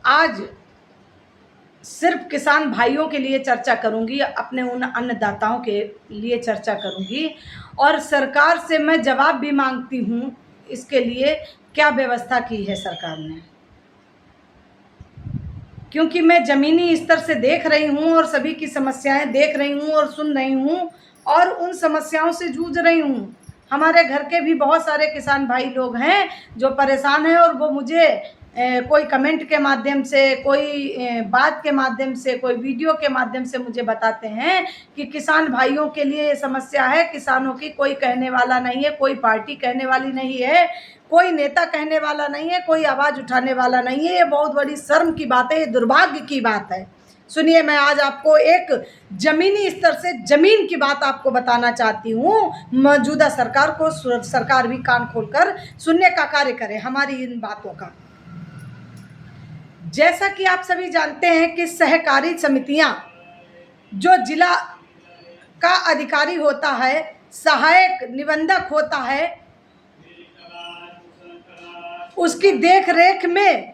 आज सिर्फ किसान भाइयों के लिए चर्चा करूंगी, अपने उन अन्नदाताओं के लिए चर्चा करूंगी और सरकार से मैं जवाब भी मांगती हूं इसके लिए क्या व्यवस्था की है सरकार ने, क्योंकि मैं ज़मीनी स्तर से देख रही हूं और सभी की समस्याएं देख रही हूं और सुन रही हूं और उन समस्याओं से जूझ रही हूं। हमारे घर के भी बहुत सारे किसान भाई लोग हैं जो परेशान हैं और वो मुझे कोई कमेंट के माध्यम से, कोई बात के माध्यम से, कोई वीडियो के माध्यम से मुझे बताते हैं कि किसान भाइयों के लिए ये समस्या है, किसानों की कोई कहने वाला नहीं है, कोई पार्टी कहने वाली नहीं है, कोई नेता कहने वाला नहीं है, कोई आवाज़ उठाने वाला नहीं है। ये बहुत बड़ी शर्म की बात है, ये दुर्भाग्य की बात है। सुनिए, मैं आज आपको एक ज़मीनी स्तर से ज़मीन की बात आपको बताना चाहती हूँ। मौजूदा सरकार को, सरकार भी कान खोलकर सुनने का कार्य करे हमारी इन बातों का। जैसा कि आप सभी जानते हैं कि सहकारी समितियां, जो जिला का अधिकारी होता है, सहायक निबंधक होता है, उसकी देख रेख में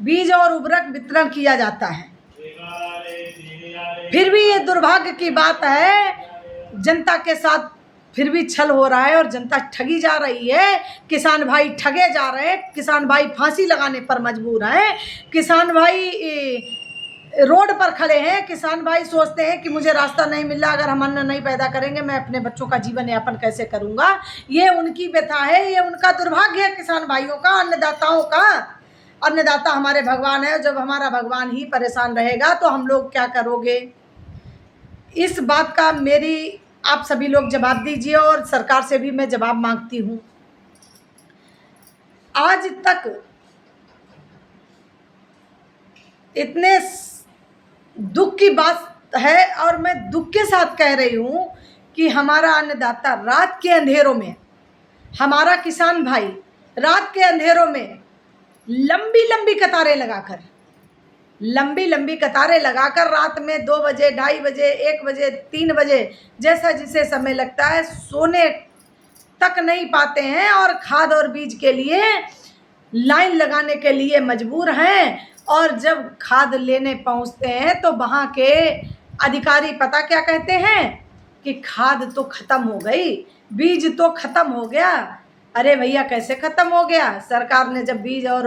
बीज और उर्वरक वितरण किया जाता है। फिर भी ये दुर्भाग्य की बात है, जनता के साथ फिर भी छल हो रहा है और जनता ठगी जा रही है। किसान भाई ठगे जा रहे हैं, किसान भाई फांसी लगाने पर मजबूर हैं, किसान भाई रोड पर खड़े हैं। किसान भाई सोचते हैं कि मुझे रास्ता नहीं मिल रहा, अगर हम अन्न नहीं पैदा करेंगे मैं अपने बच्चों का जीवन यापन कैसे करूंगा। ये उनकी व्यथा है, ये उनका दुर्भाग्य है किसान भाइयों का, अन्नदाताओं का। अन्नदाता हमारे भगवान है, जब हमारा भगवान ही परेशान रहेगा तो हम लोग क्या करोगे। इस बात का मेरी आप सभी लोग जवाब दीजिए और सरकार से भी मैं जवाब मांगती हूँ। आज तक इतने दुख की बात है और मैं दुख के साथ कह रही हूँ कि हमारा अन्नदाता रात के अंधेरों में, हमारा किसान भाई रात के अंधेरों में लंबी लंबी कतारें लगाकर रात में 2 बजे, 2:30 बजे, 1 बजे, 3 बजे, जैसा जिसे समय लगता है, सोने तक नहीं पाते हैं और खाद और बीज के लिए लाइन लगाने के लिए मजबूर हैं। और जब खाद लेने पहुंचते हैं तो वहाँ के अधिकारी पता क्या कहते हैं कि खाद तो ख़त्म हो गई, बीज तो ख़त्म हो गया। अरे भैया, कैसे ख़त्म हो गया? सरकार ने जब बीज और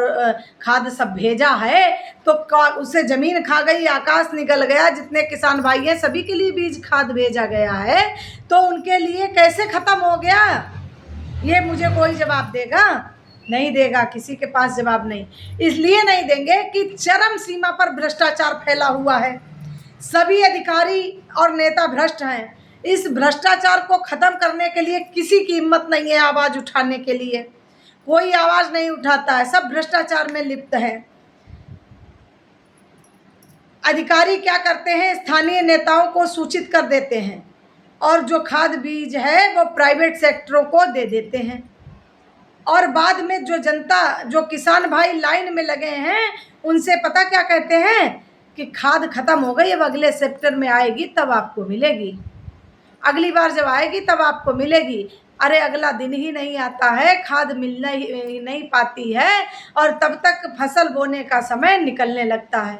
खाद सब भेजा है तो उससे ज़मीन खा गई, आकाश निकल गया। जितने किसान भाई हैं सभी के लिए बीज खाद भेजा गया है, तो उनके लिए कैसे ख़त्म हो गया? ये मुझे कोई जवाब देगा? नहीं देगा, किसी के पास जवाब नहीं। इसलिए नहीं देंगे कि चरम सीमा पर भ्रष्टाचार फैला हुआ है, सभी अधिकारी और नेता भ्रष्ट हैं। इस भ्रष्टाचार को खत्म करने के लिए किसी की हिम्मत नहीं है आवाज़ उठाने के लिए, कोई आवाज़ नहीं उठाता है, सब भ्रष्टाचार में लिप्त है। अधिकारी क्या करते हैं, स्थानीय नेताओं को सूचित कर देते हैं और जो खाद बीज है वो प्राइवेट सेक्टरों को दे देते हैं और बाद में जो जनता, जो किसान भाई लाइन में लगे हैं, उनसे पता क्या कहते हैं कि खाद ख़त्म हो गई, अब अगले सेक्टर में आएगी तब आपको मिलेगी, अगली बार जब आएगी तब आपको मिलेगी। अरे अगला दिन ही नहीं आता है, खाद मिलना ही नहीं पाती है और तब तक फसल बोने का समय निकलने लगता है।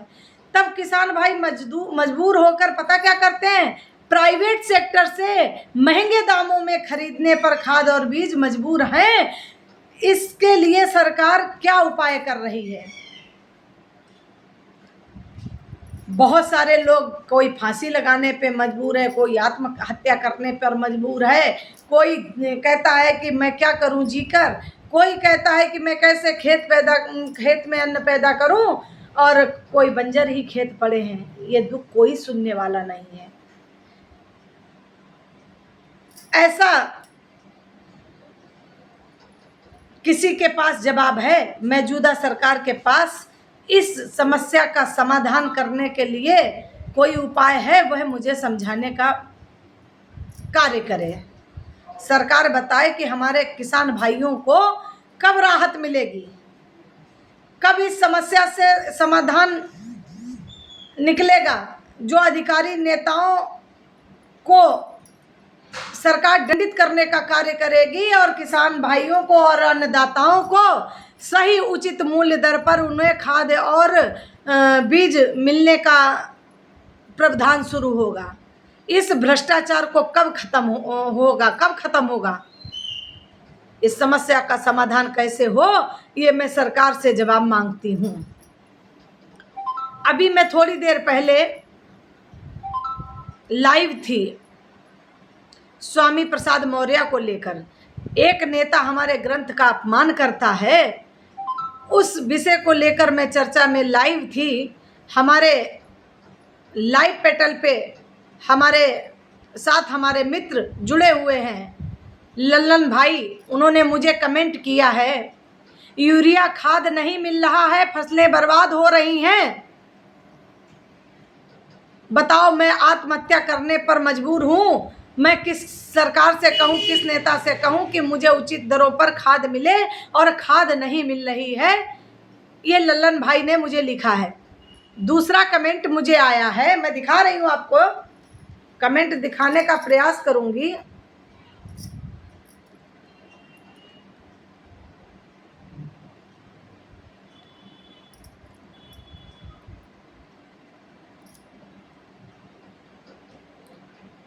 तब किसान भाई मजबूर होकर पता क्या करते हैं, प्राइवेट सेक्टर से महंगे दामों में खरीदने पर खाद और बीज मजबूर हैं। इसके लिए सरकार क्या उपाय कर रही है? बहुत सारे लोग, कोई फांसी लगाने पे मजबूर है, कोई आत्महत्या करने पर मजबूर है, कोई कहता है कि मैं क्या करूं जीकर, कोई कहता है कि मैं कैसे खेत में अन्न पैदा करूं, और कोई बंजर ही खेत पड़े हैं। ये दुख कोई सुनने वाला नहीं है। ऐसा किसी के पास जवाब है मौजूदा सरकार के पास? इस समस्या का समाधान करने के लिए कोई उपाय है? वह मुझे समझाने का कार्य करे। सरकार बताए कि हमारे किसान भाइयों को कब राहत मिलेगी, कब इस समस्या से समाधान निकलेगा। जो अधिकारी नेताओं को सरकार दंडित करने का कार्य करेगी और किसान भाइयों को और अन्नदाताओं को सही उचित मूल्य दर पर उन्हें खाद और बीज मिलने का प्रावधान शुरू होगा। इस भ्रष्टाचार को कब खत्म होगा? इस समस्या का समाधान कैसे हो, ये मैं सरकार से जवाब मांगती हूँ। अभी मैं थोड़ी देर पहले लाइव थी स्वामी प्रसाद मौर्य को लेकर। एक नेता हमारे ग्रंथ का अपमान करता है, उस विषय को लेकर मैं चर्चा में लाइव थी। हमारे लाइव पेटल पे हमारे साथ हमारे मित्र जुड़े हुए हैं, लल्लन भाई, उन्होंने मुझे कमेंट किया है, यूरिया खाद नहीं मिल रहा है, फसलें बर्बाद हो रही हैं, बताओ मैं आत्महत्या करने पर मजबूर हूँ। मैं किस सरकार से कहूँ, किस नेता से कहूँ कि मुझे उचित दरों पर खाद मिले और खाद नहीं मिल रही है। ये लल्लन भाई ने मुझे लिखा है। दूसरा कमेंट मुझे आया है, मैं दिखा रही हूँ आपको, कमेंट दिखाने का प्रयास करूँगी।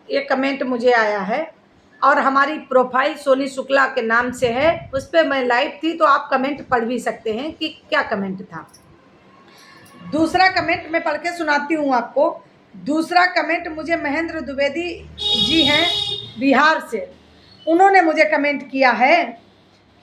ये कमेंट मुझे आया है और हमारी प्रोफाइल सोनी शुक्ला के नाम से है, उस पर मैं लाइव थी, तो आप कमेंट पढ़ भी सकते हैं कि क्या कमेंट था। दूसरा कमेंट मैं पढ़ के सुनाती हूँ आपको। दूसरा कमेंट मुझे महेंद्र द्विवेदी जी हैं बिहार से, उन्होंने मुझे कमेंट किया है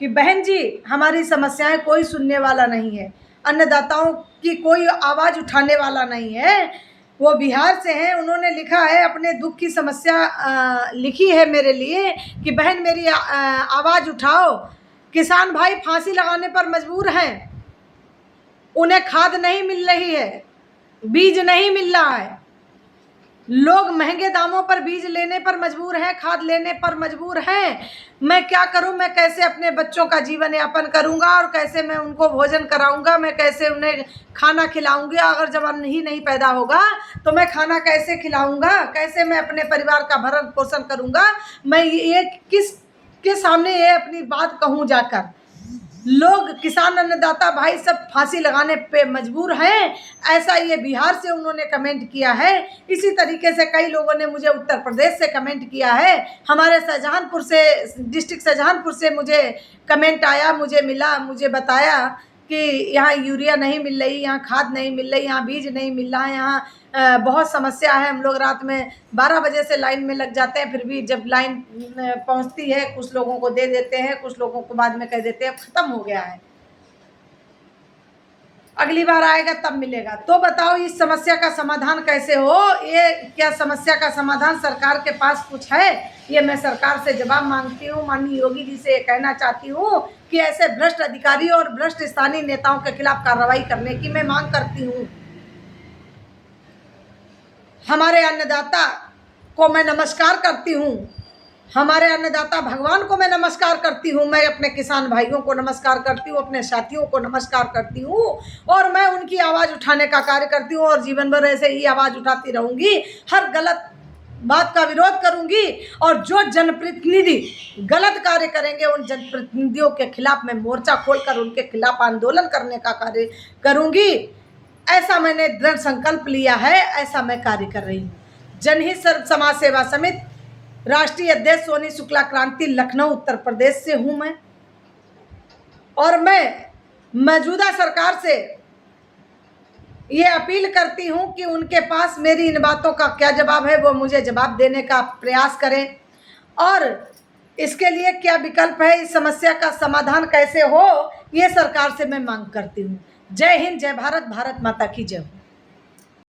कि बहन जी हमारी समस्याएं कोई सुनने वाला नहीं है, अन्नदाताओं की कोई आवाज़ उठाने वाला नहीं है। वो बिहार से हैं, उन्होंने लिखा है, अपने दुख की समस्या लिखी है मेरे लिए कि बहन मेरी आवाज़ उठाओ। किसान भाई फांसी लगाने पर मजबूर हैं, उन्हें खाद नहीं मिल रही है, बीज नहीं मिल रहा है, लोग महंगे दामों पर बीज लेने पर मजबूर हैं, खाद लेने पर मजबूर हैं। मैं क्या करूं? मैं कैसे अपने बच्चों का जीवन यापन करूंगा और कैसे मैं उनको भोजन कराऊंगा? मैं कैसे उन्हें खाना खिलाऊंगी? अगर जब अन्न ही नहीं पैदा होगा तो मैं खाना कैसे खिलाऊंगा? कैसे मैं अपने परिवार का भरण पोषण करूंगा? मैं ये किसके सामने ये अपनी बात कहूँ जाकर? लोग किसान अन्नदाता भाई सब फांसी लगाने पे मजबूर हैं, ऐसा ये बिहार से उन्होंने कमेंट किया है। इसी तरीके से कई लोगों ने मुझे उत्तर प्रदेश से कमेंट किया है। हमारे शाहजहांपुर से, डिस्ट्रिक्ट शाहजहांपुर से मुझे कमेंट आया, मुझे मिला, मुझे बताया कि यहाँ यूरिया नहीं मिल रही, यहाँ खाद नहीं मिल रही, यहाँ बीज नहीं मिल रहा है, यहाँ बहुत समस्या है। हम लोग रात में 12 बजे से लाइन में लग जाते हैं, फिर भी जब लाइन पहुंचती है कुछ लोगों को दे देते हैं, कुछ लोगों को बाद में कह देते हैं खत्म हो गया है, अगली बार आएगा तब मिलेगा। तो बताओ इस समस्या का समाधान कैसे हो? ये क्या समस्या का समाधान सरकार के पास कुछ है? ये मैं सरकार से जवाब मांगती हूँ। माननीय योगी जी से ये कहना चाहती हूँ कि ऐसे भ्रष्ट अधिकारी और भ्रष्ट स्थानीय नेताओं के खिलाफ कार्रवाई करने की मैं मांग करती हूँ। हमारे अन्नदाता को मैं नमस्कार करती हूँ, हमारे अन्नदाता भगवान को मैं नमस्कार करती हूँ, मैं अपने किसान भाइयों को नमस्कार करती हूँ, अपने साथियों को नमस्कार करती हूँ और मैं उनकी आवाज़ उठाने का कार्य करती हूँ और जीवन भर ऐसे ही आवाज़ उठाती रहूँगी। हर गलत बात का विरोध करूँगी और जो जनप्रतिनिधि गलत कार्य करेंगे उन जनप्रतिनिधियों के खिलाफ मैं मोर्चा खोलकर उनके खिलाफ आंदोलन करने का कार्य करूँगी। ऐसा मैंने दृढ़ संकल्प लिया है, ऐसा मैं कार्य कर रही हूँ। जनहित सर्व समाज सेवा समिति राष्ट्रीय अध्यक्ष सोनी शुक्ला क्रांति लखनऊ उत्तर प्रदेश से हूँ मैं, और मैं मौजूदा सरकार से ये अपील करती हूँ कि उनके पास मेरी इन बातों का क्या जवाब है वो मुझे जवाब देने का प्रयास करें और इसके लिए क्या विकल्प है, इस समस्या का समाधान कैसे हो, ये सरकार से मैं मांग करती हूँ। जय हिंद, जय भारत, भारत माता की जय।